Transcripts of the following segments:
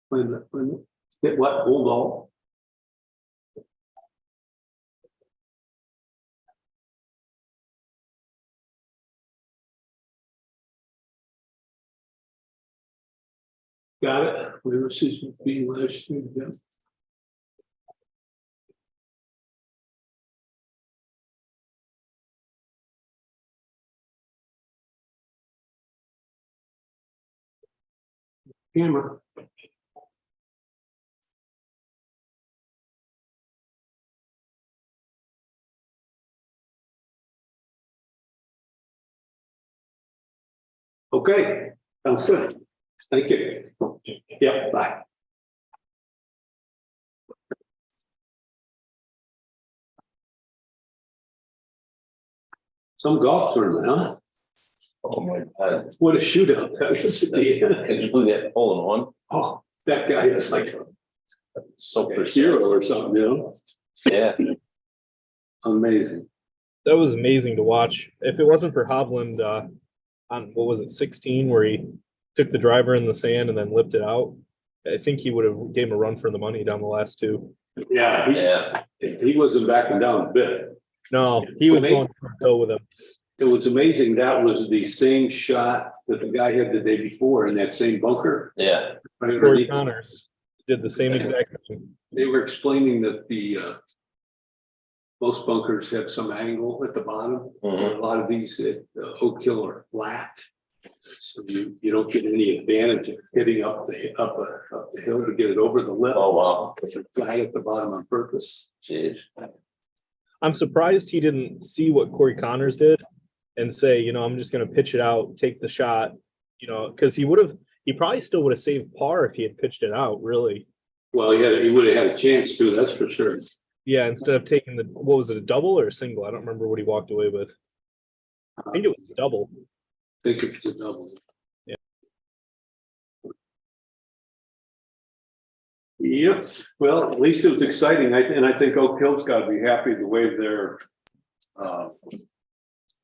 when hit what, hold all? Got it. Where is this being last year? Yeah. Camera. Okay, sounds good. Thank you. Yeah, bye. Some golf tournament, huh? Oh my God. What a shootout that was at the end. Could you believe that hole in one? Oh, that guy is like So a hero or something, you know? Yeah. Amazing. That was amazing to watch. If it wasn't for Hovland, on what was it, 16, where he took the driver in the sand and then lipped it out, I think he would have gave him a run for the money down the last two. Yeah, he wasn't backing down a bit. No, he was going toe with him. It was amazing. That was the same shot that the guy had the day before in that same bunker. Yeah. Corey Connors did the same exact thing. They were explaining that most bunkers have some angle at the bottom. Mhm. A lot of these at Oak Hill are flat. So you don't get any advantage of hitting up the hill to get it over the lip. Oh, wow. They're flat at the bottom on purpose. Jeez. I'm surprised he didn't see what Corey Connors did and say, I'm just going to pitch it out, take the shot, because he probably still would have saved par if he had pitched it out, really. Well, he would have had a chance to, that's for sure. Yeah, instead of taking what was it, a double or a single? I don't remember what he walked away with. I think it was a double. I think it's a double. Yeah. Yep. Well, at least it was exciting. And I think Oak Hill's got to be happy the way they're. The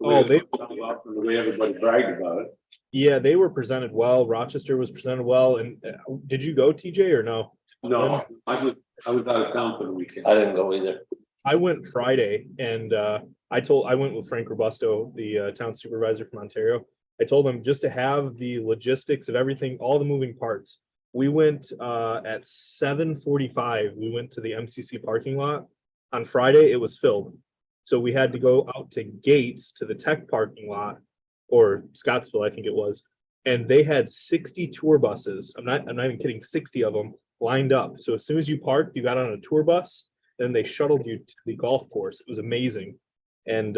way everybody bragged about it. Yeah, they were presented well. Rochester was presented well. And did you go, TJ, or no? No, I was out of town for the weekend. I didn't go either. I went Friday, and I went with Frank Robusto, the town supervisor from Ontario. I told him just to have the logistics of everything, all the moving parts. We went at 7:45. We went to the MCC parking lot. On Friday, it was filled. So we had to go out to Gates to the tech parking lot, or Scottsville, I think it was. And they had 60 tour buses. I'm not even kidding, 60 of them lined up. So as soon as you parked, you got on a tour bus, then they shuttled you to the golf course. It was amazing. And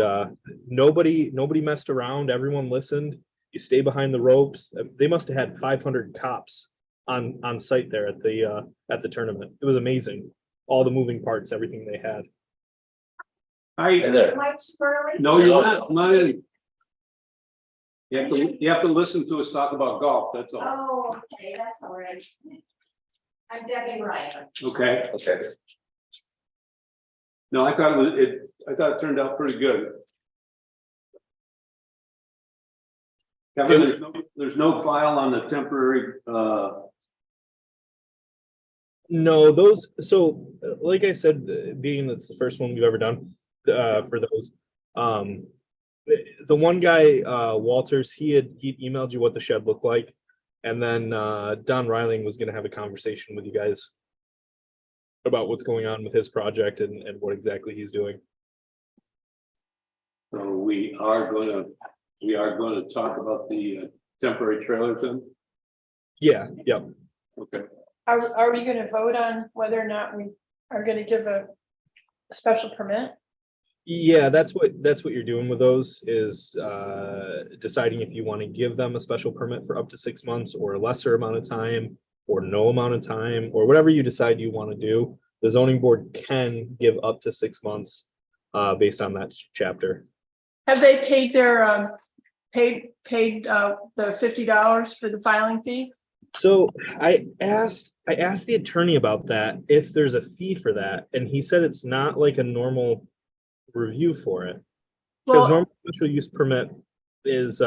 nobody messed around. Everyone listened. You stay behind the ropes. They must have had 500 cops on site there at the tournament. It was amazing. All the moving parts, everything they had. Hey there. No, you're not in. You have to listen to us talk about golf, that's all. Oh, okay, that's all right. I'm Debbie Ryan. Okay. Okay. No, I thought it turned out pretty good. Kevin, there's no file on the temporary, No, so like I said, being that's the first one we've ever done for those. The one guy, Walters, he emailed you what the shed looked like, and then Don Reiling was going to have a conversation with you guys about what's going on with his project and what exactly he's doing. so we are going to talk about the temporary trailers then. Yeah, yep. Okay. Are we gonna vote on whether or not we are gonna give a special permit? Yeah, that's what you're doing with those is deciding if you want to give them a special permit for up to 6 months or a lesser amount of time or no amount of time or whatever you decide you want to do. The zoning board can give up to 6 months based on that chapter. Have they paid their paid the $50 for the filing fee? So I asked the attorney about that, if there's a fee for that, and he said it's not like a normal review for it. Because Well, normal special use permit is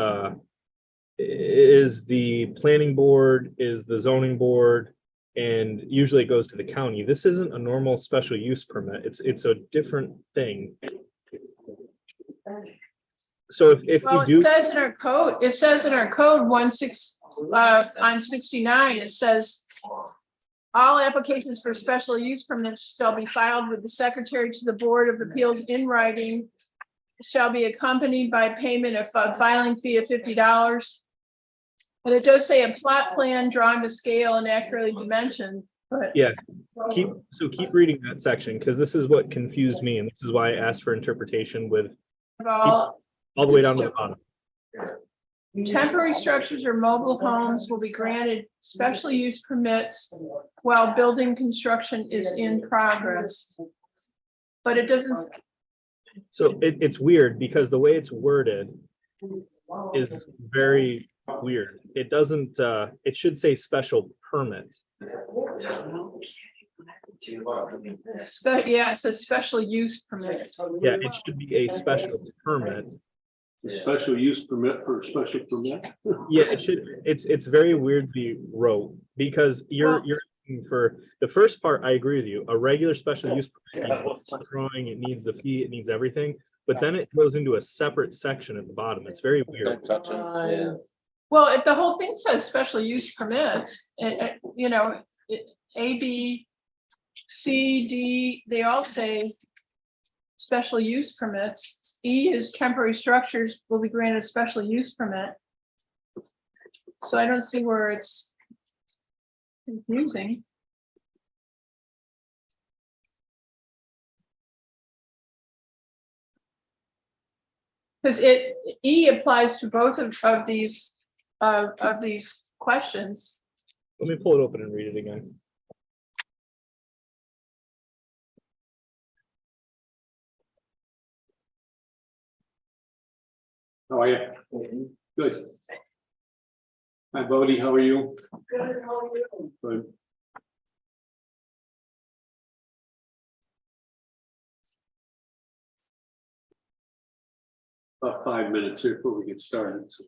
the planning board, is the zoning board, And usually it goes to the county. This isn't a normal special use permit. It's a different thing. So if Well, you it do, says in our code, on 69, it says all applications for special use permits shall be filed with the secretary to the Board of Appeals in writing, shall be accompanied by payment of a filing fee of $50. And it does say a plot plan drawn to scale and accurately dimensioned, but. yeah, keep reading that section, because this is what confused me, and this is why I asked for interpretation with All all the way down to the bottom. temporary structures or mobile homes will be granted special use permits while building construction is in progress. But it doesn't, So it's weird because the way it's worded is very weird. It doesn't, it should say special permit. yeah, it says special use permit. Yeah, it should be a special permit. A special use permit for a special permit. Yeah, it should, it's very weirdly wrote, because you're asking for, the first part, I agree with you, a regular special use permit needs the drawing, it needs the fee, it needs everything, but then it goes into a separate section at the bottom. It's very weird. Don't touch it, yeah. Well, the whole thing says special use permits, and, you know, A, B, C, D, they all say special use permits. E is temporary structures will be granted a special use permit. So I don't see where it's confusing. Because E applies to both of these questions. Let me pull it open and read it again. How are you? Good. Hi, Bodie, how are you? Good, how are you? Good. About 5 minutes here before we get started. So.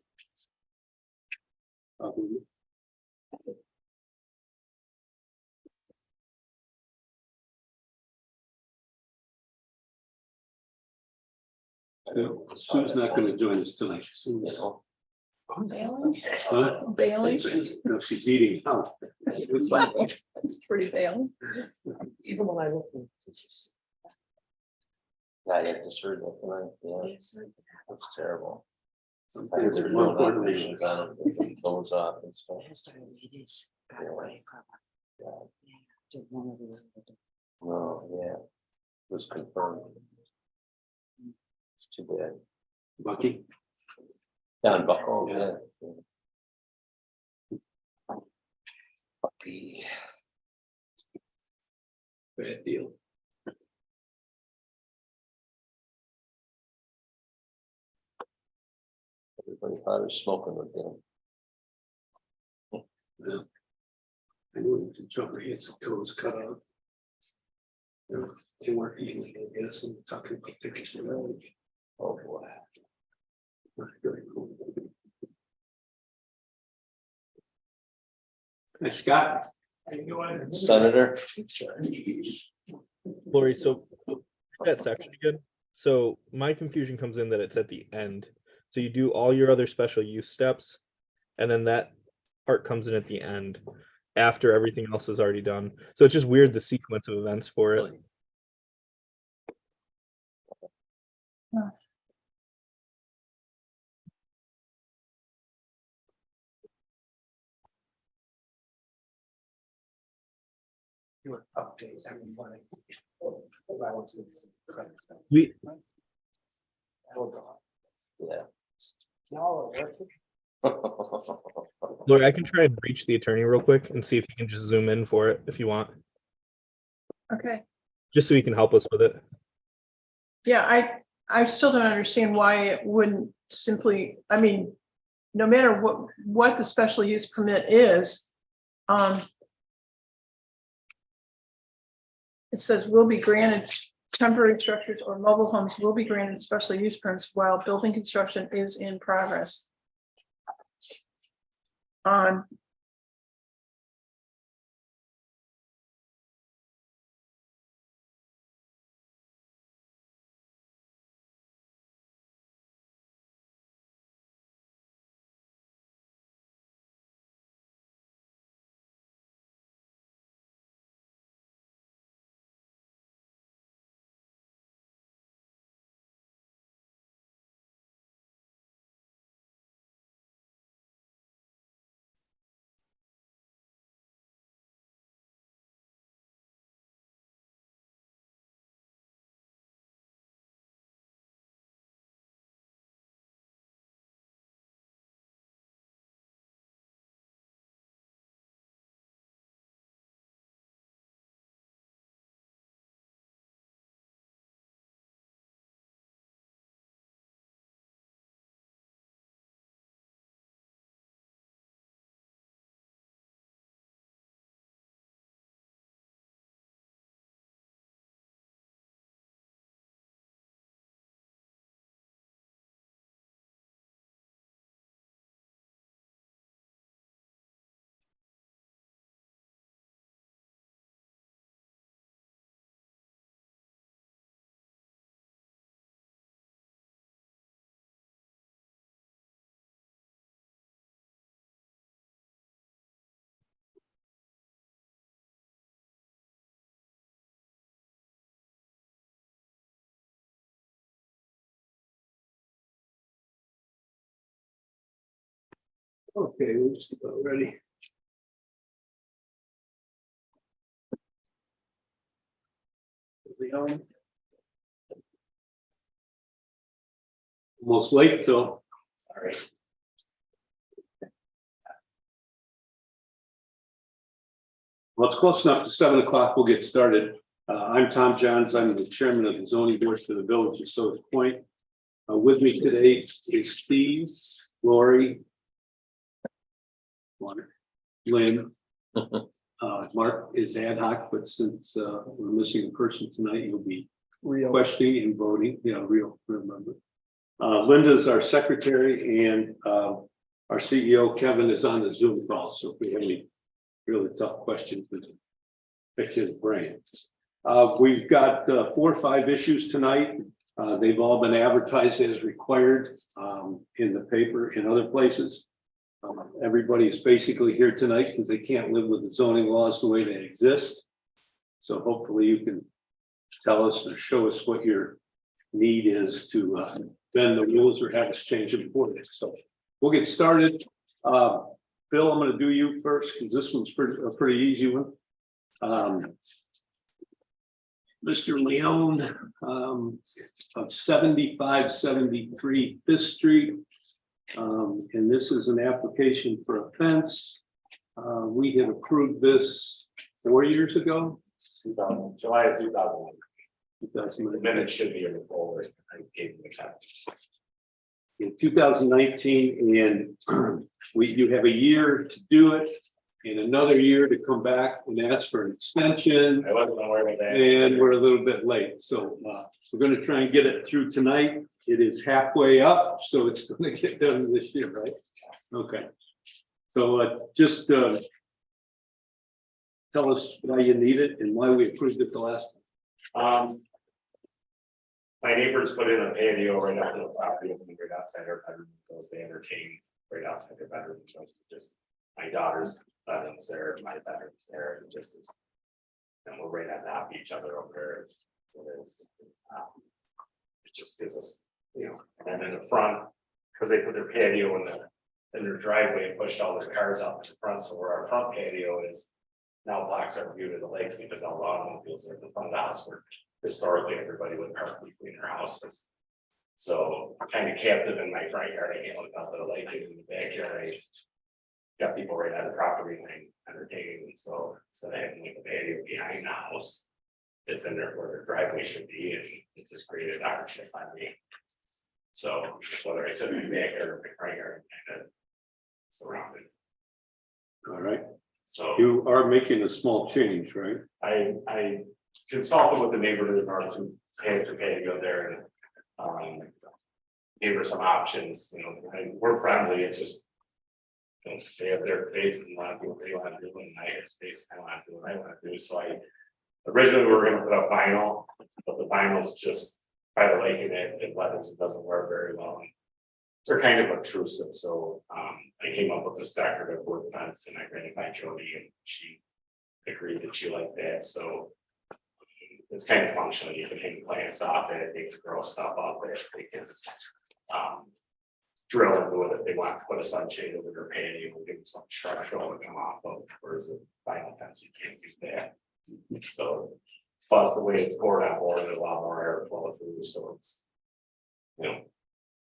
Sue's not going to join us tonight. Sue's, Bailey? huh? Bailey? No, she's eating out. Pretty Bailey. Even when I look. Yeah, I just heard that tonight, yeah, that's terrible. Some I heard things they're are more doing important than operations on them, they can close off and stuff. It is. Yeah. Did one of the. No, yeah, it was confirmed. It's too bad. Bucky. Down Buckle, yeah. Bucky. Bad deal. Everybody thought he was smoking with them. Yeah. I knew he was in trouble. He had his toes cut off. They weren't eating, I guess, and talking about things. Oh, boy. Very cool. Hey, Scott. Senator, Lori, so that section again. So my confusion comes in that it's at the end. So you do all your other special use steps, and then that part comes in at the end after everything else is already done. So it's just weird, the sequence of events for it. You would update every morning. We, yeah. Lori, I can try and reach the attorney real quick and see if you can just zoom in for it if you want, Okay. just so he can help us with it. Yeah, I still don't understand why it wouldn't simply, I mean, no matter what the special use permit is, it says will be granted, temporary structures or mobile homes will be granted special use permits while building construction is in progress. Okay, we're just about ready. Leon? Almost late, Phil. Sorry. Well, it's close enough to 7 o'clock. We'll get started. I'm Tom Johns. I'm the chairman of the zoning board for the village of Sodas Point. With me today is Steve, Lori, Lynn. Mark is ad hoc, but since we're missing a person tonight, he'll be questioning and voting. Yeah, real member. Linda's our secretary, and our CEO Kevin is on the Zoom call. So if we have any really tough questions, pick his brain. We've got 4 or 5 issues tonight. They've all been advertised as required in the paper and other places. Everybody is basically here tonight because they can't live with the zoning laws the way they exist. So hopefully you can tell us or show us what your need is to bend the rules or have us change them for you. So we'll get started. Bill, I'm going to do you first because this one's a pretty easy one. Mr. Leone of 7573 5th Street. And this is an application for a fence. We had approved this 4 years ago. July of 2001. The 2019. minutes should be in the folder. I gave them the check. In 2019, and you have a year to do it, and another year to come back and ask for an extension. I wasn't aware of that. And we're a little bit late, so we're going to try and get it through tonight. It is halfway up, so it's going to get done this year, right? Okay. So just tell us why you need it and why we approved it the last time. My neighbors put in a patio right out of the property, right outside their bedroom, because they entertain right outside their bedroom. So it's just my daughter's bedroom's there, my bedroom's there, and just is, and we're right at that each other over there. It is, it just gives us, you know, and in the front, because they put their patio in their driveway and pushed all their cars out to the front, so where our front patio is now blocks our view to the lake because all the automobiles are in the front of the house where historically everybody would park between their houses. So I'm kind of captive in my front yard. I can't look out to the lake in the backyard. I got people right at the property line entertaining, and so instead of having like a patio behind the house, it's in there where their driveway should be, and it just created hardship on me. So whether I sit in my backyard or my front yard, kind of surrounded. All right. So You are making a small change, right? I consulted with the neighbor in regards to pay to go there and gave her some options. You know, we're friendly. It's just, you know, they have their faith and want to do what they want to do, and I have space. I want to do what I want to do. So originally we were going to put up vinyl, but the vinyl's just by the lake and it weathers. It doesn't work very well. They're kind of obtrusive, so I came up with this decorative wood fence, and I ran it by Jody, and she agreed that she liked that. So it's kind of functional. You can hang plants off it, they can grow stuff off it, they can drill into it if they want to put a sunshade over their patio and give them some structural to come off of. Whereas the vinyl fence, you can't do that. So plus the way it's board on board, there's a lot more air flow through, so it's, you know,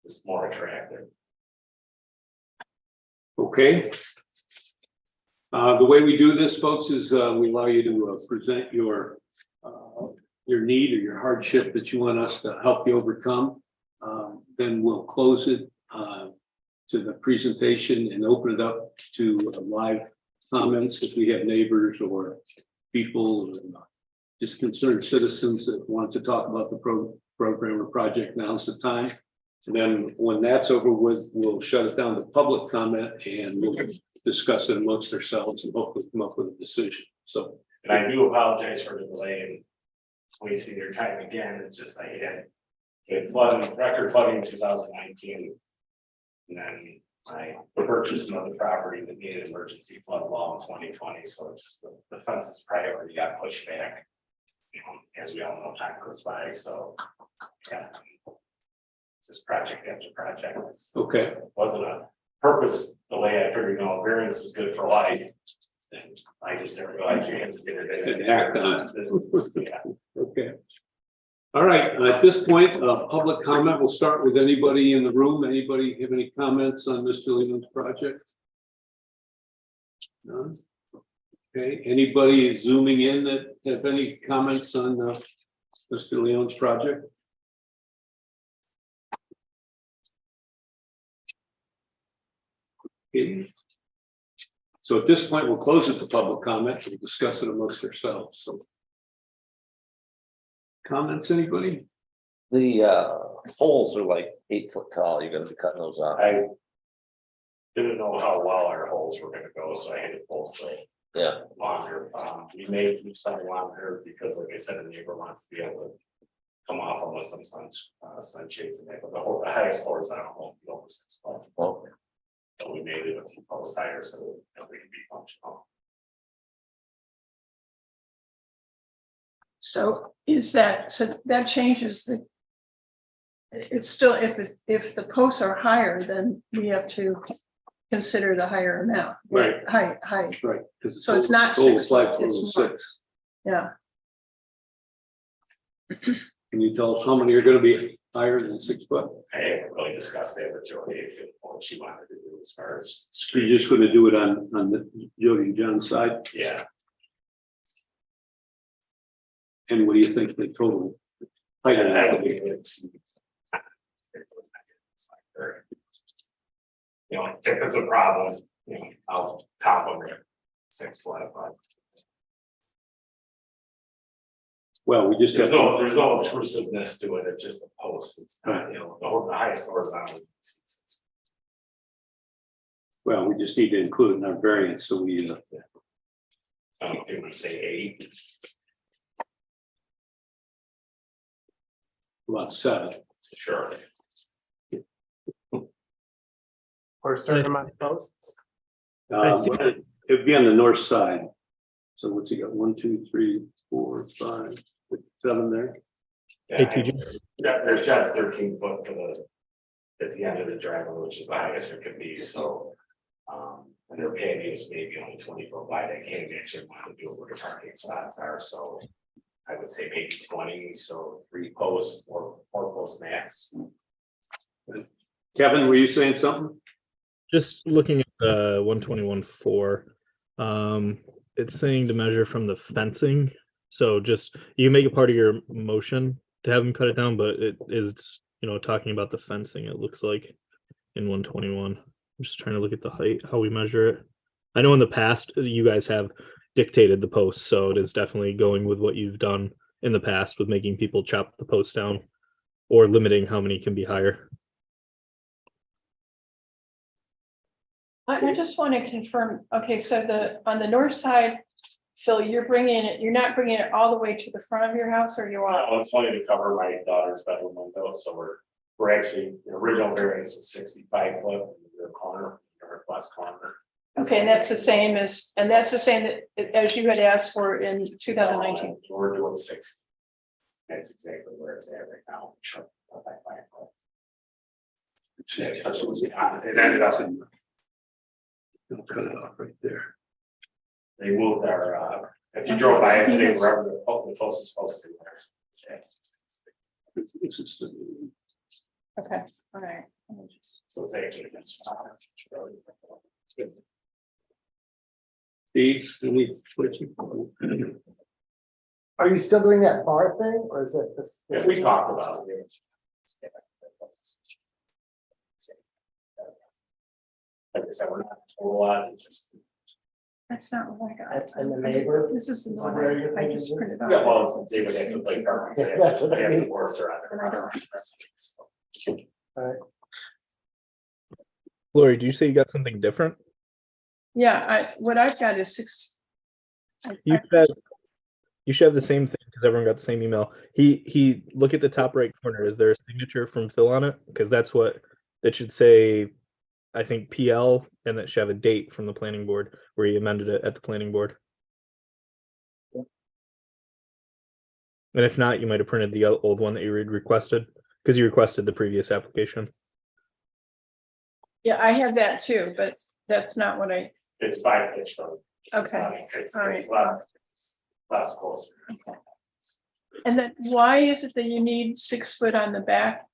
just more attractive. Okay. The way we do this, folks, is we allow you to present your need or your hardship that you want us to help you overcome. Then we'll close it to the presentation and open it up to live comments if we have neighbors or people, just concerned citizens that want to talk about the program or project. Now's the time. And then when that's over with, we'll shut it down to public comment and we'll discuss it amongst ourselves and hopefully come up with a decision. So, And I do apologize for the delay and wasting your time again. It's just I had flooding, record flooding in 2019. And then I purchased another property that needed emergency flood law in 2020. So it's just the fence's priority got pushed back. You know, as we all know, time goes by. So yeah. Just project after project. okay. It wasn't a purpose, the way I figured, variance is good for life. And I just never realized you had to get it. And act on it. Yeah. Okay. All right, at this point, public comment, we'll start with anybody in the room. Anybody have any comments on Mr. Leland's project? None? Okay, anybody zooming in that have any comments on Mr. Leland's project? Okay. So at this point, we'll close it to public comment. We'll discuss it amongst ourselves. So comments, anybody? The poles are like 8 foot tall. You're gonna be cutting those off. I didn't know how well our holes were gonna go, so I had to pull for Yeah, longer. We may do something longer because, like I said, the neighbor wants to be able to come off on with some sunshades and that, but the highest horizontal won't be over 6 foot. well, So we made it a few posts higher so that we can be functional. So is that, so that changes the. It's still, if the posts are higher, then we have to consider the higher amount. Right. High, Right. 'Cause So it's not total 6 flag foot, it's was more. 6. yeah. Can you tell us how many are gonna be higher than 6 foot? I haven't really discussed that with Jody, what she wanted to do as far as. You're just gonna do it on the Jody and John's side? Yeah, And what do you think the total height of and that I would think be? it's. You know, if there's a problem, I'll top over it 6 foot, but Well, we just there's have, no intrusiveness to it, it's just a post, it's not, the highest horizontal. well, we just need to include it in our variance, so we, I don't think we say 8. about 7. Sure. For a certain amount of posts. It'd be on the north side. So what's he got? 1, 2, 3, 4, 5, 6, 7 there. Hey, TJ. Yeah, there's just 13 foot to at the end of the driveway, which is the highest it could be, so. And their patio is maybe only 20 foot wide, I can't actually want to do where the parking spots are, so. I would say maybe 20, so 3 posts or 4 posts max. Kevin, were you saying something? Just looking at the 121.4, it's saying to measure from the fencing. So just, you make it part of your motion to have them cut it down, but it is, talking about the fencing, it looks like in 121. I'm just trying to look at the height, how we measure it. I know in the past, you guys have dictated the posts, so it is definitely going with what you've done in the past with making people chop the posts down or limiting how many can be higher. I just want to confirm, okay, so on the north side, Phil, you're not bringing it all the way to the front of your house, or you are? It's only to cover my daughter's bedroom window, so we're actually, the original variance was 65 foot in the corner, northwest corner. Okay, and that's the same as you had asked for in 2019. We're doing 60. That's exactly where it's at right now. Sure. It ended up in, I'll cut it off right there. they moved our, if you drove by it today, wherever the closest post to there. This is the- Okay, all right. Let me just- So it's actually. Steve, any question? Are you still doing that bar thing, or is it this? If we talked about it. Like I said, we're not a lot, it's just. That's not what I got. And the neighbor? This is the one Where you're I just thinking printed out. Yeah, well, they would have to play cards. That's what I mean. Lori, do you say you got something different? Yeah, what I've got is 6. You should have the same thing because everyone got the same email. He look at the top right corner. Is there a signature from Phil on it? Because that's what it should say. I think PL, and that should have a date from the planning board where he amended it at the planning board. And if not, you might have printed the old one that you requested because you requested the previous application. Yeah, I have that too, but that's not what I, It's 5 pitch though. okay. It's All it's right. less closer. And then why is it that you need 6 foot on the back?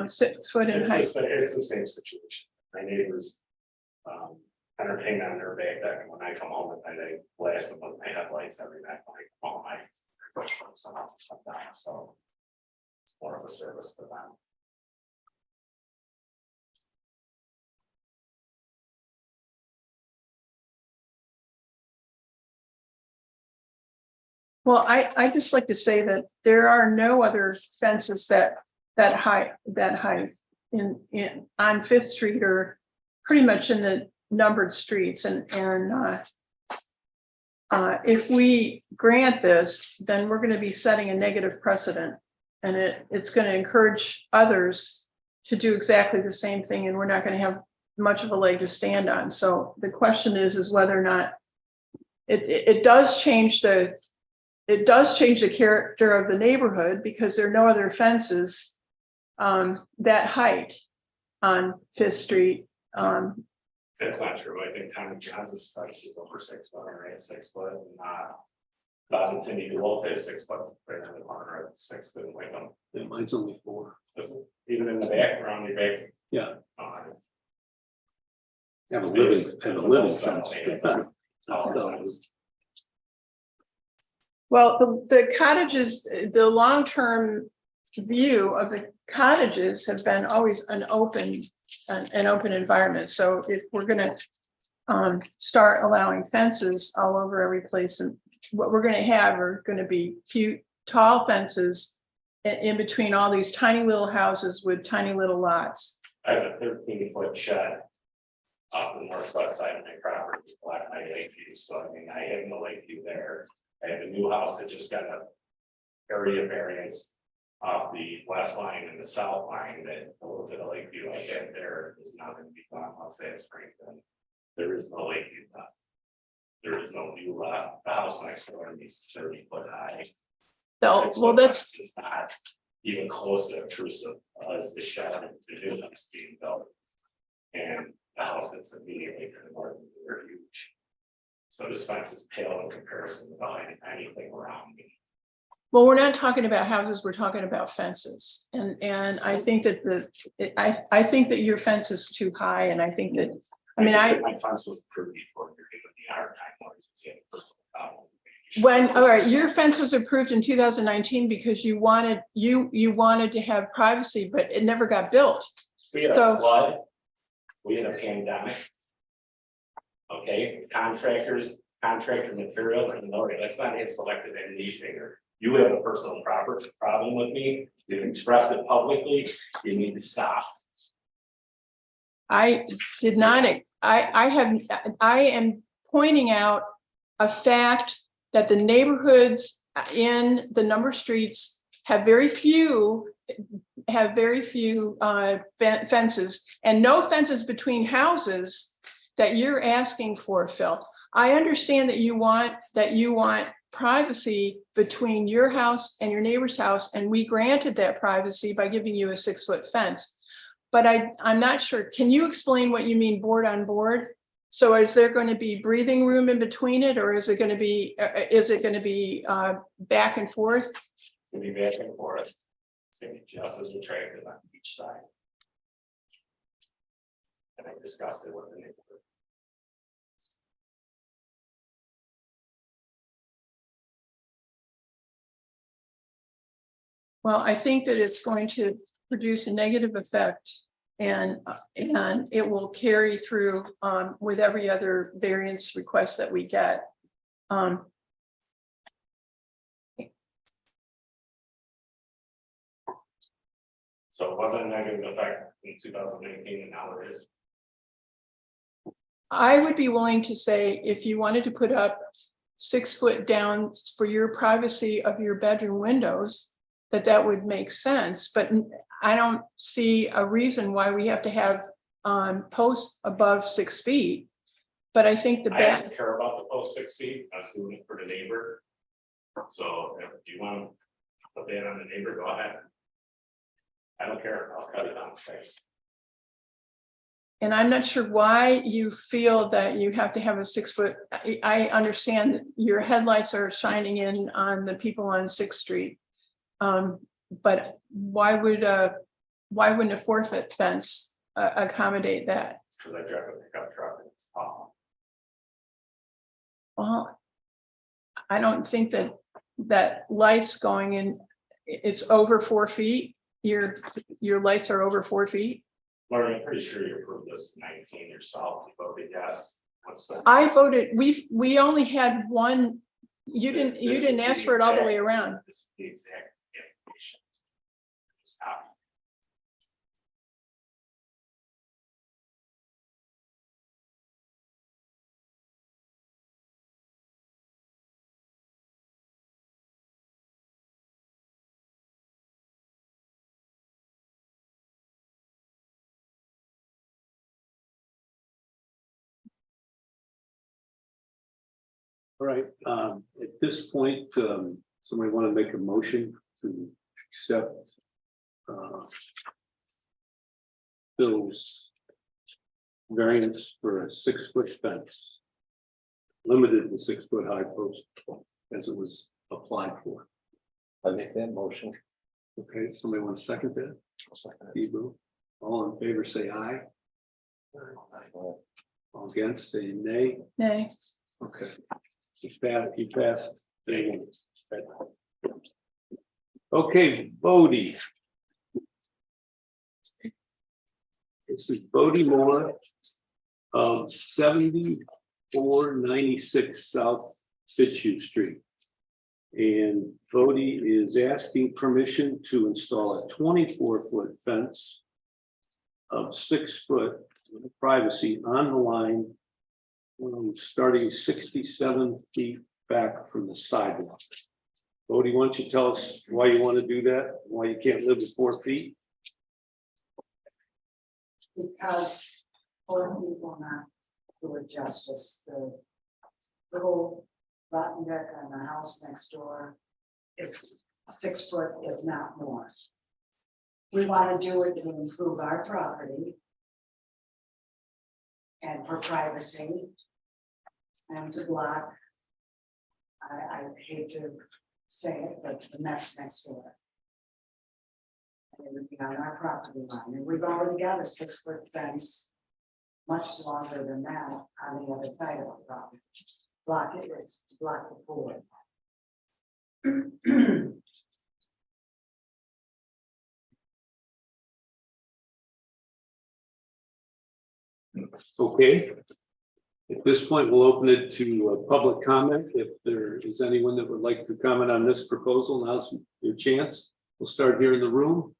6 foot in height? It's the same situation. My neighbors. Entertain on their back deck, and when I come home at night, I blast them with my headlights every night when I come home, I push them somehow, sometimes, so. It's more of a service to them. Well, I just like to say that there are no other fences that high in on Fifth Street or pretty much in the numbered streets and if we grant this, then we're going to be setting a negative precedent, and it's going to encourage others to do exactly the same thing, and we're not going to have much of a leg to stand on. So the question is whether or not it does change the character of the neighborhood, because there are no other fences that height on Fifth Street. That's not true. I think Tommy John's fence is over 6 foot, right? 6 foot, and Boston City below 6 foot, right on the corner of 6th and Wyndham. Yeah, mine's only 4. Even in the back, around the back. Yeah. uh, Have a living fence. So, Well, the cottages, the long-term view of the cottages have been always an open environment. So if we're gonna start allowing fences all over every place, and what we're gonna have are gonna be cute, tall fences in between all these tiny little houses with tiny little lots. I have a 13-foot shed off the northwest side of my property, flat my lake view, so I mean, I have no lake view there. I have a new house that just got a area variance off the west line and the south line, that a little bit of lake view I had there is not going to be gone once that's Franklin. There is no lake view left. There is no view left. The house next door is 30-foot high. So, 6 well, foot that's, fence is not even close to obtrusive as the shed and the new house being built. And the house that's immediately to the north is very huge. So this fence is pale in comparison to anything around me. well, we're not talking about houses, we're talking about fences. And I think that I think that your fence is too high, and I think that, I mean, think that my fence was approved before you're giving the hard time. all right, your fence was approved in 2019 because you wanted to have privacy, but it never got built. We had So- a flood. We had a pandemic. Okay, contractor material, and no, that's not a selective anything. You have a personal problem with me. You've expressed it publicly. You need to stop. I did not, I am pointing out a fact that the neighborhoods in the number streets have very few fences, and no fences between houses that you're asking for, Phil. I understand that you want privacy between your house and your neighbor's house, and we granted that privacy by giving you a 6-foot fence. But I'm not sure. Can you explain what you mean board on board? So is there going to be breathing room in between it, or is it going to be back and forth? It'll be back and forth. It's gonna be just as attractive on each side. And I discussed it with the neighbor. Well, I think that it's going to produce a negative effect, and it will carry through with every other variance request that we get. So it wasn't a negative effect in 2019, and now it is. I would be willing to say, if you wanted to put up 6 foot down for your privacy of your bedroom windows, that would make sense, but I don't see a reason why we have to have posts above 6 feet. But I think the I don't care about the post 6 feet. I was doing it for the neighbor. So if you want to put that on the neighbor, go ahead. I don't care. I'll cut it on 6. And I'm not sure why you feel that you have to have a 6 foot. I understand that your headlights are shining in on the people on Sixth Street. But why wouldn't a 4 foot fence accommodate that? Because I drive a pickup truck and it's tall. Well, I don't think that lights going in, it's over 4 feet. Your lights are over 4 feet. Lauren, I'm pretty sure you approved this 19 yourself, you voted yes. What's the? I voted, we only had one, you This didn't is ask the for it all the exact- way around. This is the exact information. It's copy. All right, at this point, somebody want to make a motion to accept Bill's variance for a 6-foot fence, limited to 6-foot high post as it was applied for. I make that motion. Okay, somebody want to second that? I'll second it. Hebrew, all in favor, say aye. All against, say nay. Nay, Okay. You passed. Okay, Bodie. This is Bodie Moore of 7496 South Fitzhugh Street. And Bodie is asking permission to install a 24-foot fence of 6 foot with privacy on the line, starting 67 feet back from the sidewalk. Bodie, why don't you tell us why you want to do that? Why you can't live with 4 feet? Because for people not do it justice, the little rotten deck on the house next door is 6 foot, if not more. We want to do it to improve our property and for privacy and to block, I hate to say it, but the mess next door. And it would be on our property line, and we've already got a 6-foot fence, much longer than that on the other side of the property. Block it, it's to block the pool. Okay. At this point, we'll open it to public comment. If there is anyone that would like to comment on this proposal, now's your chance. We'll start here in the room.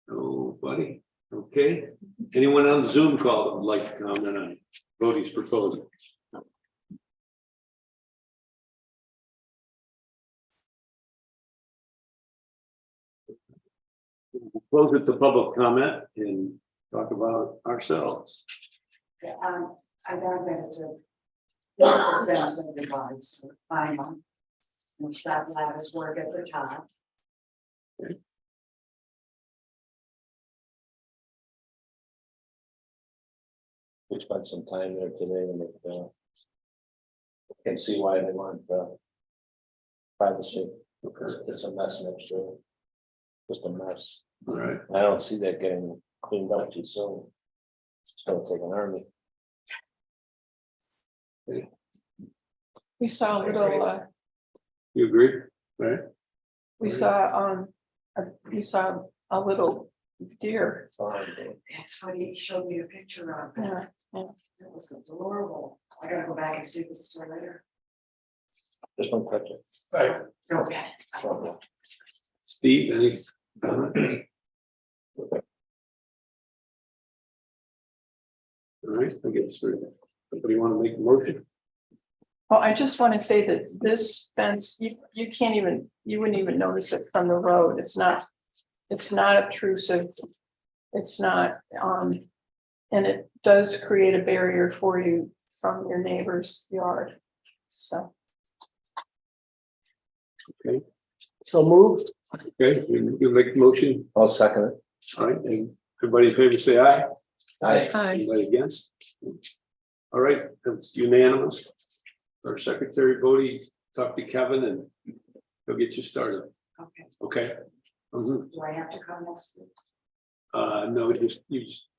Nobody. Okay. Anyone on the Zoom call that would like to comment on Bodie's proposal? We'll close it to public comment and talk about ourselves. Yeah, I got that it's a beautiful fence that divides, so fine one. And stop lattice work at the top. We spent some time there today and it, can see why they want privacy. It's a mess next door. Just a mess. All right. I don't see that getting cleaned up too soon. It's gonna take an army. we saw a little, You agree? Right? we saw a little deer. Fine. That's what he showed me a picture of. Yeah, yeah. It was adorable. I gotta go back and see the store later. Just one touch it. Right. Okay. Steve, any comment? All right, I guess somebody want to make a motion? Well, I just want to say that this fence, you can't even, you wouldn't even notice it from the road. It's not obtrusive. It's not, and it does create a barrier for you from your neighbor's yard. So, Okay, So moved. okay, you make the motion. I'll second it. All right, and everybody in favor say aye. Aye. Aye. Anybody against? All right, that's unanimous. Our secretary, Bodie, talk to Kevin and he'll get you started, Okay, okay? Mhm. do I have to come next week? No, just,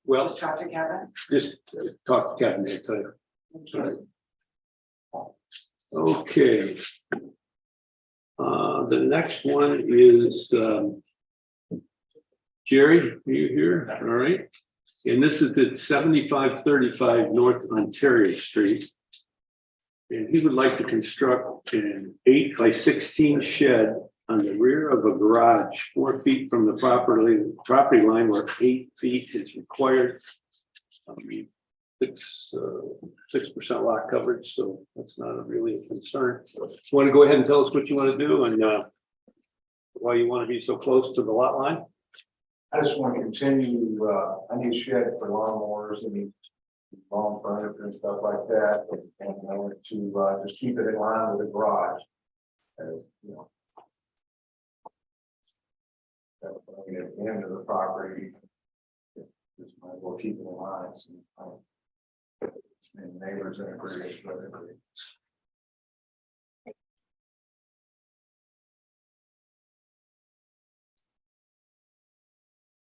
well, Just talk to Kevin? just talk to Kevin, he'll tell you. Thank All you. right. Okay. The next one is, Jerry, are you here? All right. And this is at 7535 North Ontario Street. And he would like to construct an 8 by 16 shed on the rear of a garage, 4 feet from the property line where 8 feet is required. I mean, it's 6% lot coverage, so that's not really a concern. You want to go ahead and tell us what you want to do and why you want to be so close to the lot line? I just want to continue, I need shed for lawnmowers and lawn furniture and stuff like that. And I want to just keep it in line with the garage. As you know. That's at the end of the property. Just might as well keep it in line. So, and neighbors are agree, but agree.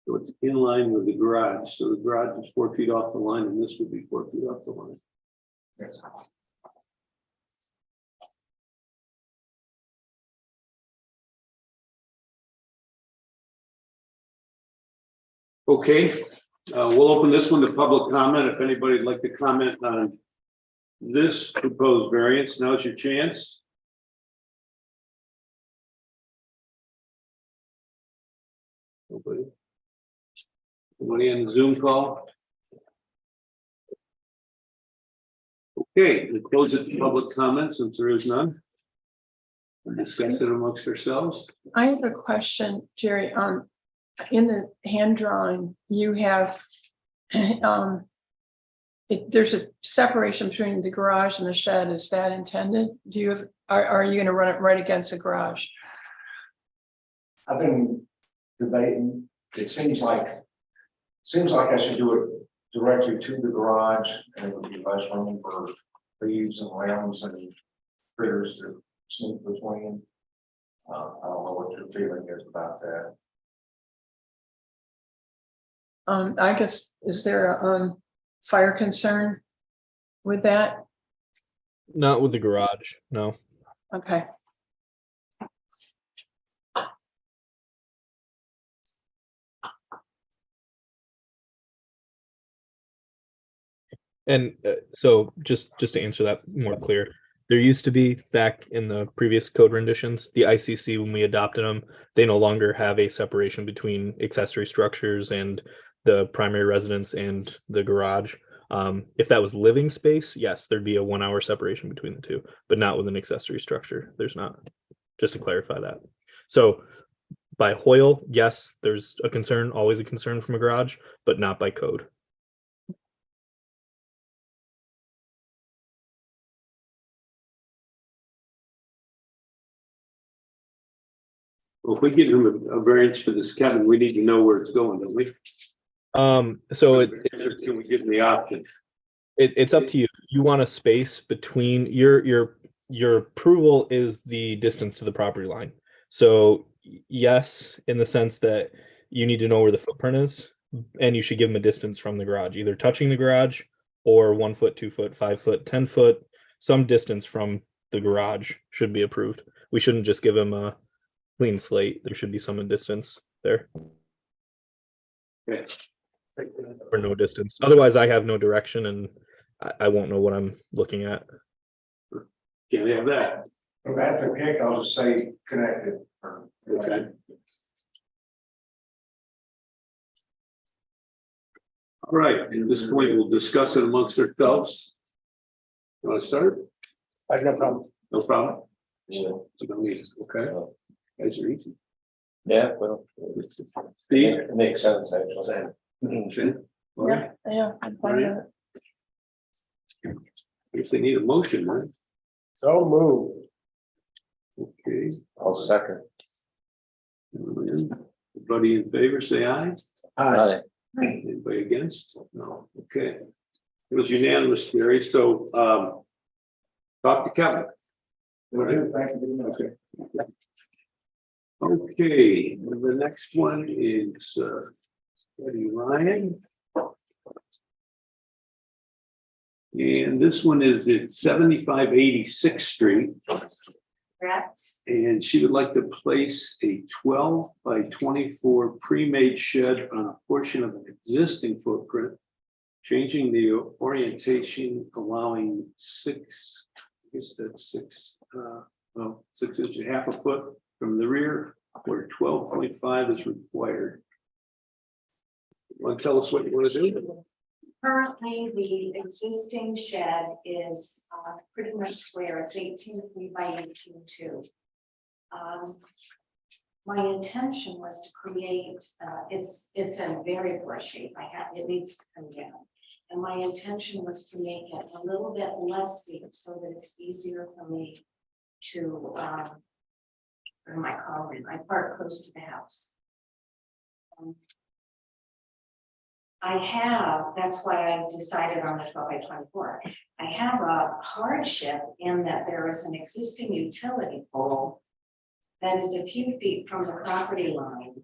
So it's in line with the garage. So the garage is 4 feet off the line and this would be 4 feet off the line. Yes. Okay, we'll open this one to public comment. If anybody would like to comment on this proposed variance, now's your chance. Nobody? Nobody on the Zoom call? Okay, we'll close it to public comment since there is none. We'll discuss it amongst ourselves. I have a question, Jerry, in the hand drawing, you have, there's a separation between the garage and the shed. Is that intended? Do you have, are you gonna run it right against the garage? I've been debating, it seems like I should do it directly to the garage and it would be less room for leaves and limbs and critters to sneak between. I don't know what your feeling is about that. I guess, is there a fire concern with that? Not with the garage, no. Okay. And so just to answer that more clear, there used to be back in the previous code renditions, the ICC, when we adopted them, they no longer have a separation between accessory structures and the primary residence and the garage. If that was living space, yes, there'd be a 1 hour separation between the two, but not with an accessory structure. There's not, just to clarify that. So by Hoyle, yes, there's a concern, always a concern from a garage, but not by code. Well, if we give him a variance for this, Kevin, we need to know where it's going, don't we? So Can we give him the option? it's up to you. You want a space between your approval is the distance to the property line. So yes, in the sense that you need to know where the footprint is, and you should give them a distance from the garage, either touching the garage or 1 foot, 2 foot, 5 foot, 10 foot, some distance from the garage should be approved. We shouldn't just give them a clean slate. There should be some distance there. Okay. Or no distance. Otherwise, I have no direction and I won't know what I'm looking at. Can't have that. If I have to pick, I'll just say connected. Okay. All right, at this point, we'll discuss it amongst ourselves. You want to start? I have no problem. No problem. Yeah. You don't need it, okay? Guys are easy. Yeah, well, Steve? it makes sense, actually. Okay. All right. Yeah, I'm fine with it. If they need a motion, right? So moved. Okay. I'll second. Everybody in favor, say aye. Aye. Anybody against? No, okay. It was unanimous, Gary, so, talk to Kevin. All right. Thank you very much. Okay. Okay, and the next one is, Eddie Ryan. And this one is at 7586th Street. Correct. And she would like to place a 12 by 24 pre-made shed on a portion of an existing footprint, changing the orientation, allowing 6, I guess that's 6, well, 6 inches, half a foot from the rear, where 12.5 is required. Want to tell us what you want to do? Currently, the existing shed is pretty much square. It's 18 feet by 18.2. My intention was to create, it's in very poor shape. It needs to come down. And my intention was to make it a little bit less steep so that it's easier for me to bring my car in. I park close to the house. That's why I decided on the 12 by 24. I have a hardship in that there is an existing utility pole that is a few feet from the property line,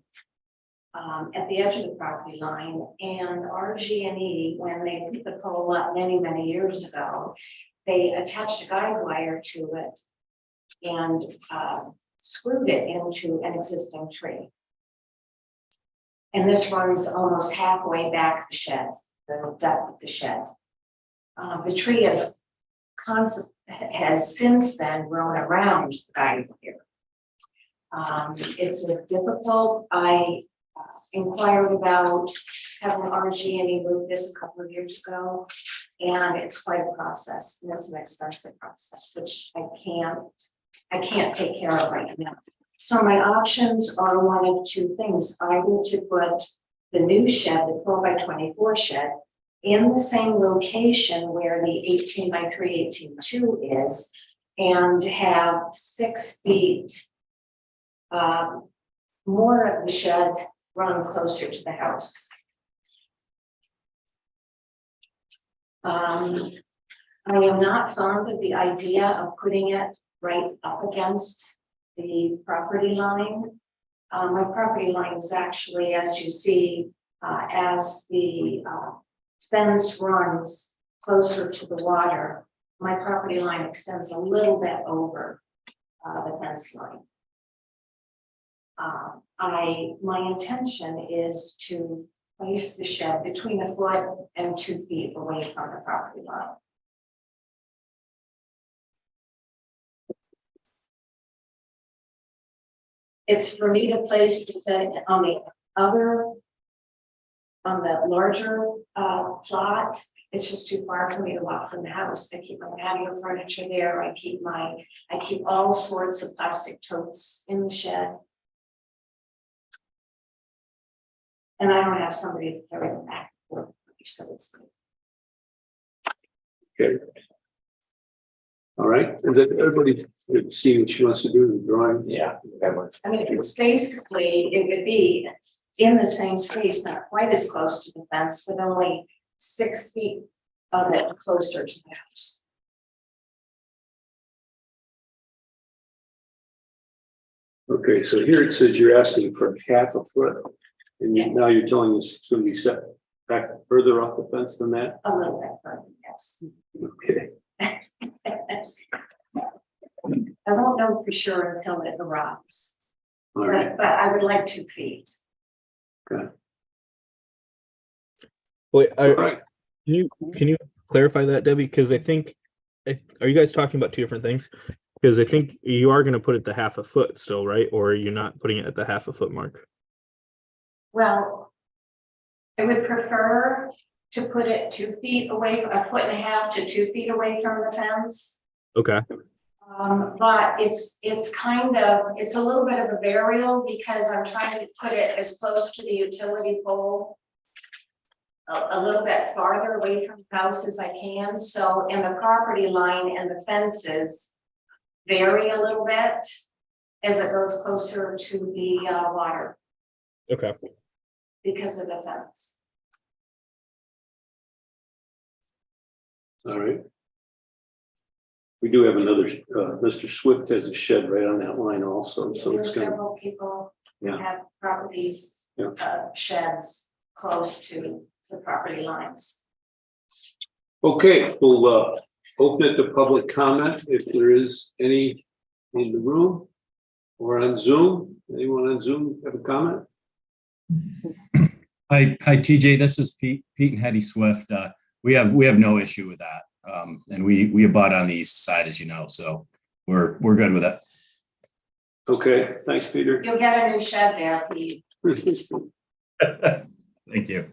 at the edge of the property line, and RG&E, when they put the pole up many, many years ago, they attached a guide wire to it and screwed it into an existing tree. And this runs almost halfway back the shed, the depth of the shed. The tree has since then grown around the guide wire. It's a difficult. I inquired about having RG&E move this a couple of years ago, and it's quite a process, and it's an expensive process, which I can't take care of right now. So my options are one of two things. Either to put the new shed, the 12 by 24 shed, in the same location where the 18 by 3, 18.2 is, and have 6 feet more of the shed run closer to the house. I am not fond of the idea of putting it right up against the property line. My property line is actually, as you see, as the fence runs closer to the water, my property line extends a little bit over the fence line. My intention is to place the shed between a foot and 2 feet away from the property line. It's for me to place the shed on the larger plot. It's just too far for me to walk from the house. I keep my patio furniture there. I keep all sorts of plastic totes in the shed. And I don't have somebody to carry them back and forth, so it's Okay. All right, is that everybody see what she wants to do in the drawing? Yeah. I mean, it's basically, it would be in the same space, not quite as close to the fence, but only 6 feet of it closer to the house. Okay, so here it says you're asking for half a foot. And now Yes. you're telling us it's going to be set back further off the fence than that? A little bit further, yes. Okay, I won't know for sure until it arrives, all right. but I would like 2 feet. Wait, All right. can you clarify that, Debbie? Because I think, are you guys talking about two different things? Because I think you are going to put it to half a foot still, right? Or are you not putting it at the half a foot mark? Well, I would prefer to put it 2 feet away, a foot and a half to 2 feet away from the fence. Okay. But it's a little bit of a variable because I'm trying to put it as close to the utility pole, a little bit farther away from the house as I can. So in the property line and the fences vary a little bit as it goes closer to the water Okay. because of the fence. All right. We do have another, Mr. Swift has a shed right on that line also, so There are it's gonna, several people who Yeah. have properties, Yeah. sheds close to the property lines. okay, we'll, open it to public comment if there is any in the room or on Zoom. Anyone on Zoom have a comment? Hi, TJ, this is Pete and Hetty Swift. We have no issue with that. And we abut on the east side, as you know, so we're good with it. Okay, thanks, Peter. You'll get a new shed there, Pete. Thank you.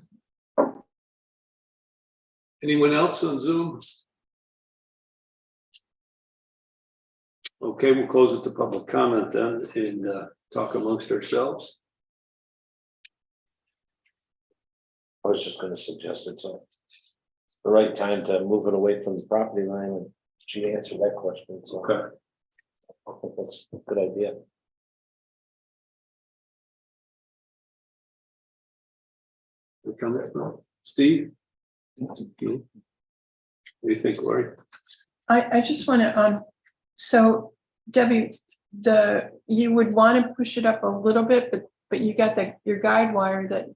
Anyone else on Zoom? Okay, we'll close it to public comment then and talk amongst ourselves. I was just gonna suggest it's the right time to move it away from the property line, and she answered that question, so. Okay. I think that's a good idea. We're coming from Steve? What do you think, Lori? I just want to, so Debbie, you would want to push it up a little bit, but you got your guide wire that,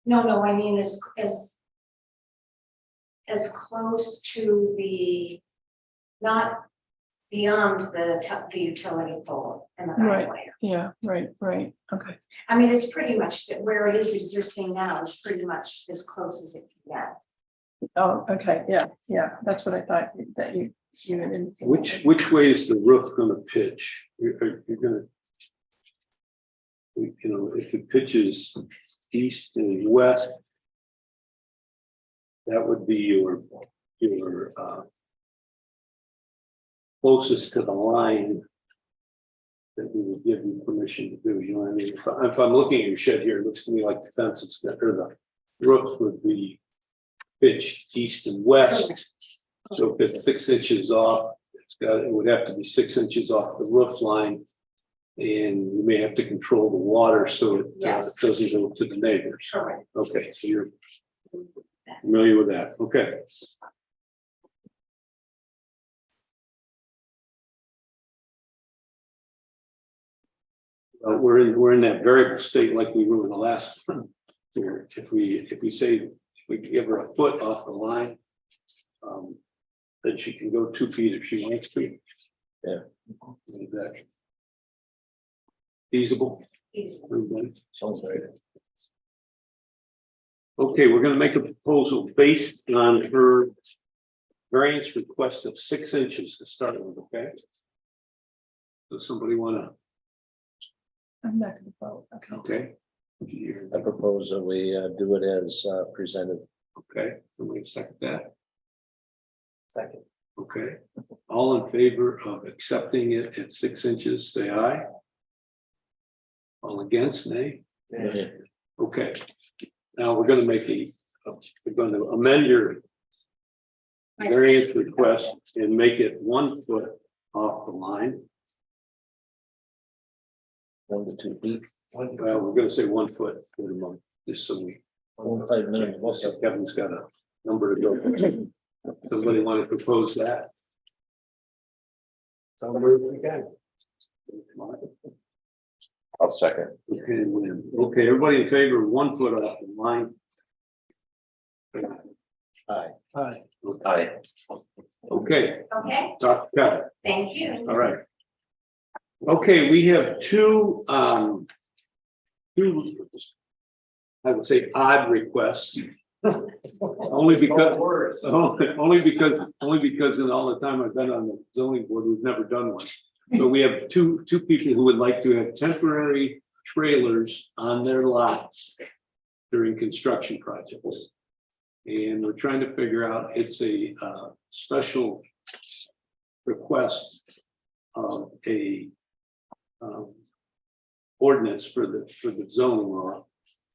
No, I mean, as close to the, not beyond the utility pole and the right of way. yeah, right, okay. I mean, it's pretty much where it is existing now is pretty much as close as it can get. Oh, okay, yeah, that's what I thought that you had indicated. Which way is the roof gonna pitch? You're gonna, you know, if it pitches east and west, that would be your closest to the line that we would give you permission to do. You know what I mean? If I'm looking at your shed here, it looks to me like the fence is got, or the roof would be pitched east and west. So if it's 6 inches off, it would have to be 6 inches off the roof line. And you may have to control the water so it Yes. doesn't go to the neighbors. Correct. Okay, so you're familiar with that. Okay. We're in that variable state like we were in the last one. Where if we say if we give her a foot off the line, then she can go 2 feet if she wants to. Yeah. Is that feasible? Everybody? Sounds right. Okay, we're gonna make a proposal based on her variance request of 6 inches to start with, okay? Does somebody wanna, I'm not gonna vote, okay. okay? I propose that we do it as presented. Okay, somebody second that, Second. okay? All in favor of accepting it at 6 inches, say aye. All against, nay? Yeah. Okay, now we're gonna make we're gonna amend your variance request and make it 1 foot off the line. 1 to 2 feet. Well, we're gonna say 1 foot for the month, just so we, 1.5 minimum. Also, Kevin's got a number to go. Somebody want to propose that? Somebody we can. I'll second. Okay, everybody in favor of 1 foot off the line? Aye. Aye. Okay, Okay, Dr. Kevin, thank you. all right. Okay, we have two, I would say odd requests. Only because in all the time I've been on the zoning board, we've never done one. So we have two people who would like to have temporary trailers on their lots during construction projects. And we're trying to figure out, it's a special request of a ordinance for the zoning law.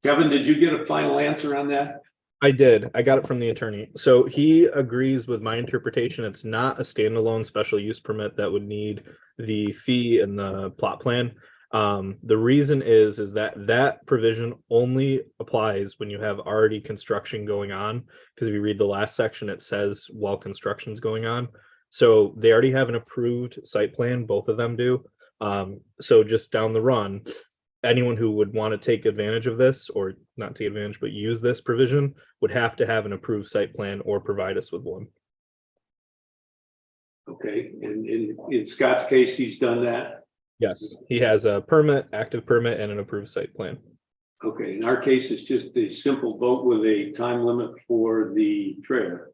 Kevin, did you get a final answer on that? I did. I got it from the attorney. So he agrees with my interpretation. It's not a standalone special use permit that would need the fee and the plot plan. The reason is that that provision only applies when you have already construction going on. Because if you read the last section, it says while construction's going on. So they already have an approved site plan, both of them do. So just down the run, anyone who would want to take advantage of this, or not take advantage, but use this provision, would have to have an approved site plan or provide us with one. Okay, and in Scott's case, he's done that. Yes, he has a permit, active permit, and an approved site plan. Okay, in our case, it's just a simple vote with a time limit for the trailer.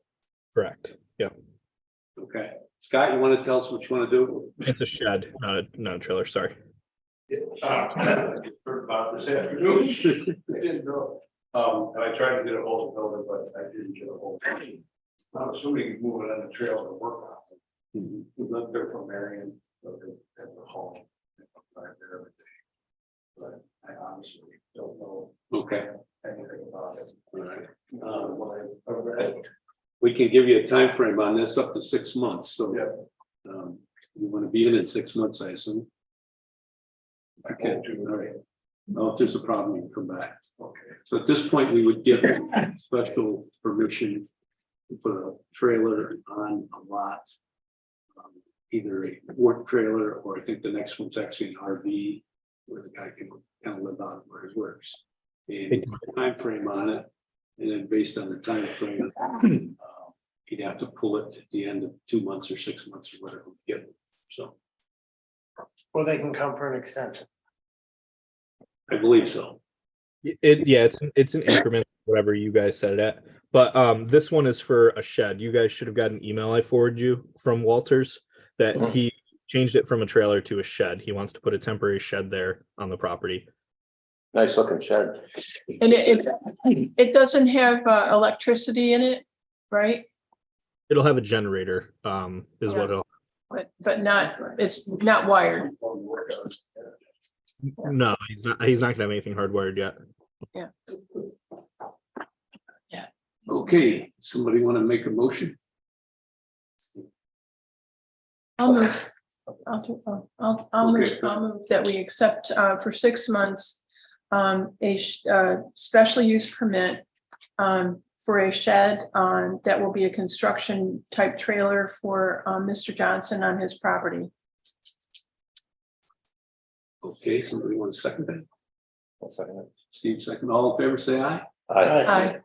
Correct. Yeah, Okay, Scott, you want to tell us what you want to do? it's a shed, not a trailer. Sorry. I heard about this afternoon. I didn't know. And I tried to get a hold of Builder, but I didn't get a hold of him. I'm assuming moving on the trail to work on it. We lived there from Marion, lived at the home. Right there every day. But I honestly don't know Okay, anything about it. all right. What I read, We can give you a time frame on this up to 6 months, so. yeah. You want to be in 6 months, I assume. Okay, all right. Well, if there's a problem, you can come back. Okay. So at this point, we would give special permission to put a trailer on a lot. Either a work trailer, or I think the next one's actually an RV where the guy can kind of live out where he works. And time frame on it, and then based on the time frame, he'd have to pull it at the end of 2 months or 6 months or whatever we get. So Or they can come for an extension. I believe so. It's an increment, whatever you guys set it at. But this one is for a shed. You guys should have got an email I forwarded you from Walters that he changed it from a trailer to a shed. He wants to put a temporary shed there on the property. Nice looking shed. And it doesn't have electricity in it, right? It'll have a generator, is Yeah. what it'll. But not, it's not wired. No, he's not gonna have anything hardwired yet. Okay, somebody want to make a motion? I'll move. I'll move, Okay. I'll move that we accept for 6 months special use permit for a shed that will be a construction type trailer for Mr. Johnson on his property. Okay, somebody want to second that? One second. Steve, second. All in favor, say aye. Aye.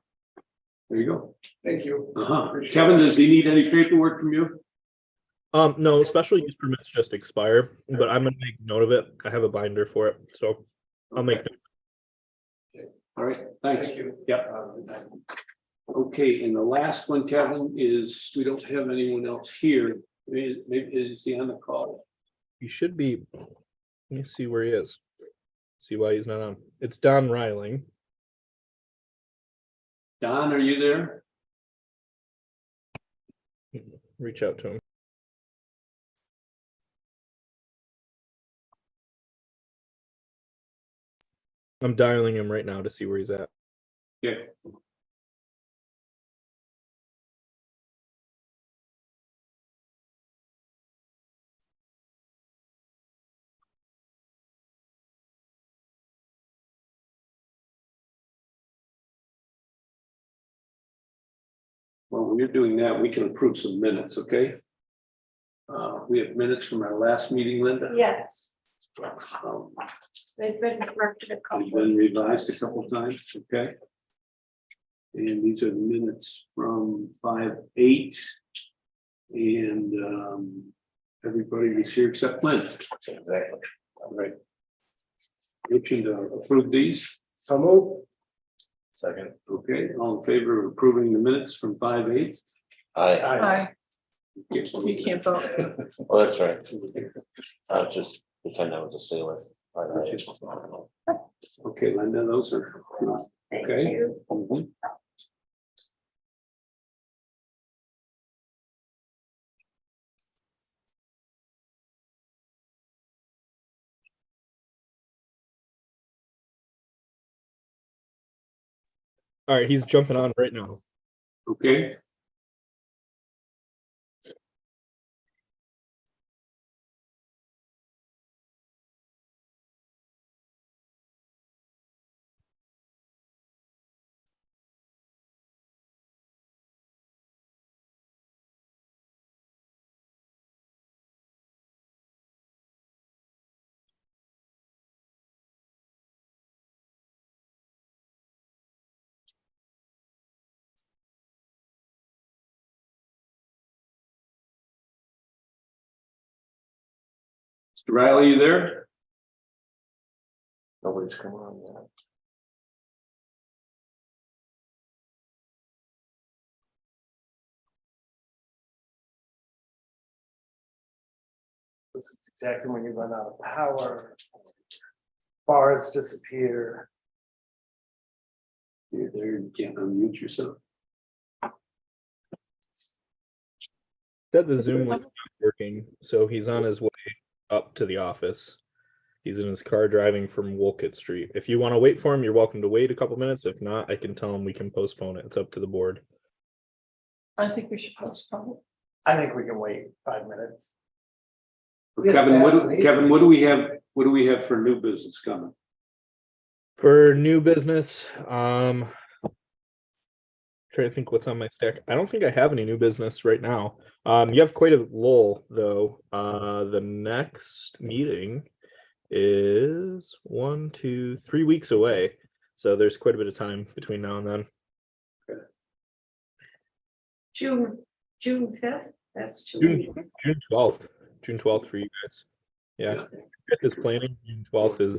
There you go. Thank you. Kevin, does he need any paperwork from you? No, special use permits just expire, but I'm gonna make note of it. I have a binder for it, so I'll make. All right, thanks. Thank you. Yep. Okay, and the last one, Kevin, is we don't have anyone else here. Maybe is he on the call? He should be. Let me see where he is. See why he's not on. It's Don Riling. Don, are you there? Reach out to him. I'm dialing him right now to see where he's at. Yeah. Well, when you're doing that, we can approve some minutes, okay? We have minutes from our last meeting, Linda. Yes, Um, they've been corrected a It's couple. been revised a couple times, okay? And these are the minutes from 5/8. And everybody was here except Lynn. Exactly. All right. Motion to approve these, So move. Second. okay, all in favor of approving the minutes from 5/8? Aye. Aye. You can't vote. Oh, that's right. I was just pretend I was a sailor. Aye. Okay, Linda, those are, Thank okay. you. Mhm. All right, he's jumping on right now. Okay. Mr. Riley, you there? Nobody's come on yet. This is exactly when you run out of power. Bars disappear. You're there, you can't unmute yourself. Said the Zoom was not working, so he's on his way up to the office. He's in his car driving from Wolcott Street. If you want to wait for him, you're welcome to wait a couple minutes. If not, I can tell him we can postpone it. It's up to the board. I think we should postpone it. I think we can wait 5 minutes. Kevin, Yeah, what that's do, me. Kevin, what do we have? What do we have for new business coming? For new business, trying to think what's on my stack. I don't think I have any new business right now. You have quite a lull though. The next meeting is 1, 2, 3 weeks away. So there's quite a bit of time between now and then. June 5th, that's too. June 12th. June 12th for you guys. Yeah. 5th is planning, June 12th is,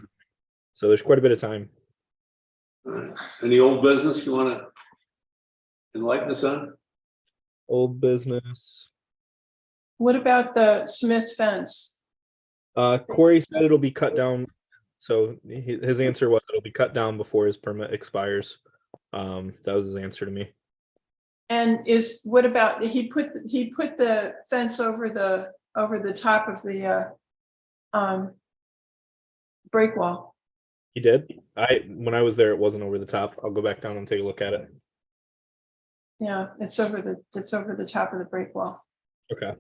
so there's quite a bit of time. Any old business you want to enlighten us on? Old business. What about the Smith fence? Corey said it'll be cut down. So his answer was it'll be cut down before his permit expires. That was his answer to me. And what about, he put the fence over the top of the break wall. He did. When I was there, it wasn't over the top. I'll go back down and take a look at it. Yeah, it's over the top of the break wall. Okay.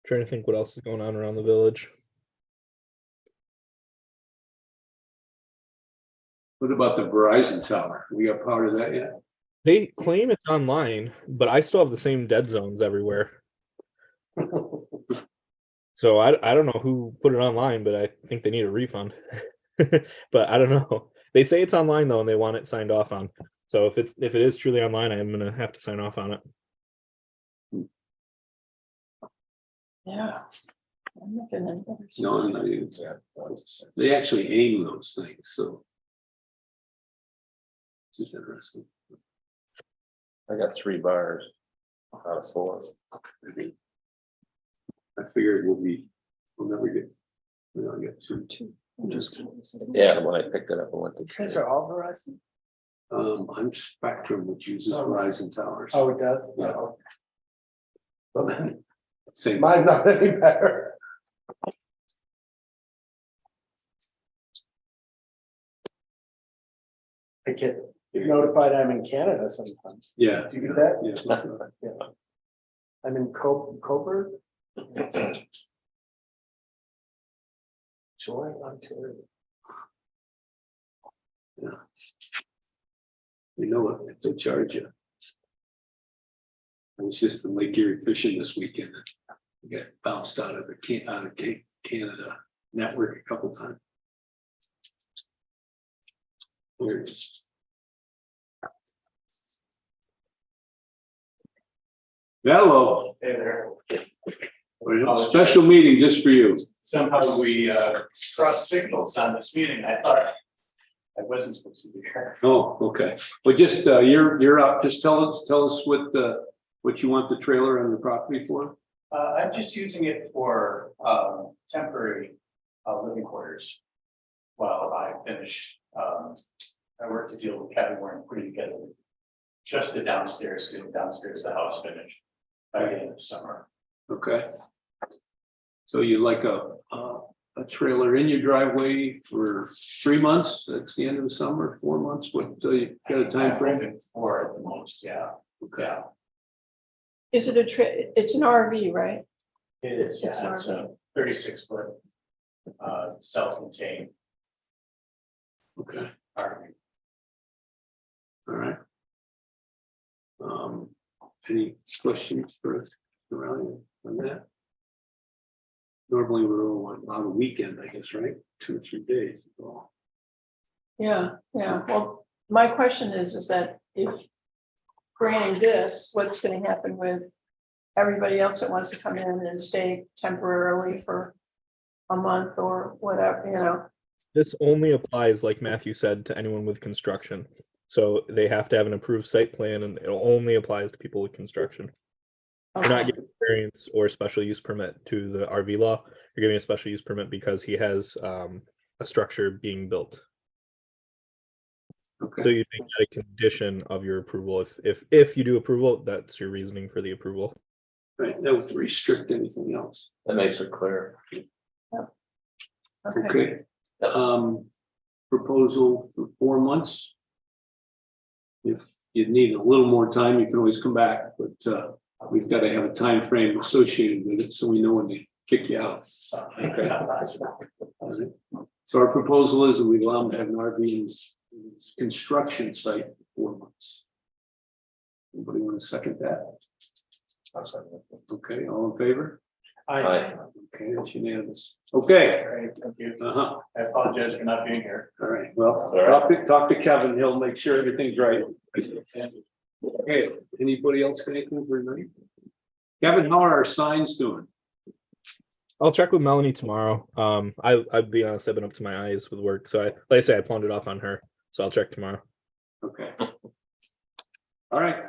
Trying to think what else is going on around the village. What about the Verizon tower? We got part of that yet? They claim it's online, but I still have the same dead zones everywhere. So I don't know who put it online, but I think they need a refund. But I don't know. They say it's online though, and they want it signed off on. So if it is truly online, I'm gonna have to sign off on it. Yeah. I'm looking at it. No, they actually aim those things, so. It's just interesting. I got 3 bars out of 4. I figured we'll never get, we'll get two. Yeah, when I picked it up, I went to. You guys are all Verizon? I'm Spectrum, which uses Verizon towers. Oh, it does? Yeah. No. Well, then, Same. mine's not any better. I get notified I'm in Canada sometimes. Yeah. Do you get that? Yeah. Yeah. I'm in Coburg. Joy, Ontario. Yeah. You know what, if they charge you. I was just in Lake Erie fishing this weekend. Got bounced out of the Canada network a couple times. Weird. Hello. Hey there. We have a special meeting just for you. Somehow we crossed signals on this meeting. I thought I wasn't supposed to be here. Oh, okay. Well, just you're up. Just tell us what you want the trailer on the property for. I'm just using it for temporary living quarters while I finish. I work to deal with Kevin Warren, putting together just the downstairs, getting downstairs the house finished by the end of summer. Okay. So you like a trailer in your driveway for 3 months? That's the end of the summer, 4 months? What you got a time frame? I'm for at the most, yeah. Okay. Yeah, Is it it's an RV, right? it is. It's Yeah, it's a 36-foot self-contained Okay. RV. All right. Any questions for around on that? Normally we're on a weekend, I guess, right? 2 or 3 days. Oh, Yeah, yeah. Well, my question is that if granting this, what's gonna happen with everybody else that wants to come in and stay temporarily for a month or whatever, you know? This only applies, like Matthew said, to anyone with construction. So they have to have an approved site plan and it only applies to people with construction. You're not giving variance or special use permit to the RV law. You're giving a special use permit because he has a structure being built. So Okay, you make that a condition of your approval. If you do approval, that's your reasoning for the approval. right, that would restrict anything else. That makes it clear. Okay, Okay. Proposal for 4 months. If you need a little more time, you can always come back, but we've got to have a time frame associated with it, so we know when to kick you out. Okay. All right. So our proposal is that we allow them to have an RV in his construction site for 4 months. Anybody want to second that? Okay, all in favor? Aye. Okay, that's unanimous. Okay. Great, thank you. Uh-huh. I apologize for not being here. All right, well, All right. talk to Kevin, he'll make sure everything's right. Okay, anybody else got anything for tonight? Kevin, how are our signs doing? I'll check with Melanie tomorrow. I'll be honest, I've been up to my eyes with work. So like I say, I pawned it off on her. So I'll check tomorrow. Okay. All right,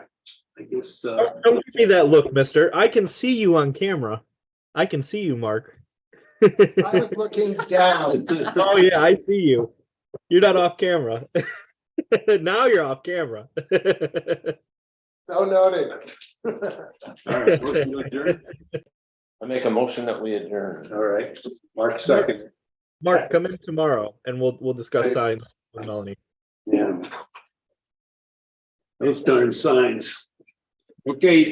I guess, Don't give me that look, mister. I can see you on camera. I can see you, Mark. I was looking down. Oh yeah, I see you. You're not off camera. Now you're off camera. So noted. all right, motion to adjourn. I make a motion that we adjourn. All right, Mark second. Mark, come in tomorrow and we'll discuss signs with Melanie. Yeah. Those darn signs. Okay.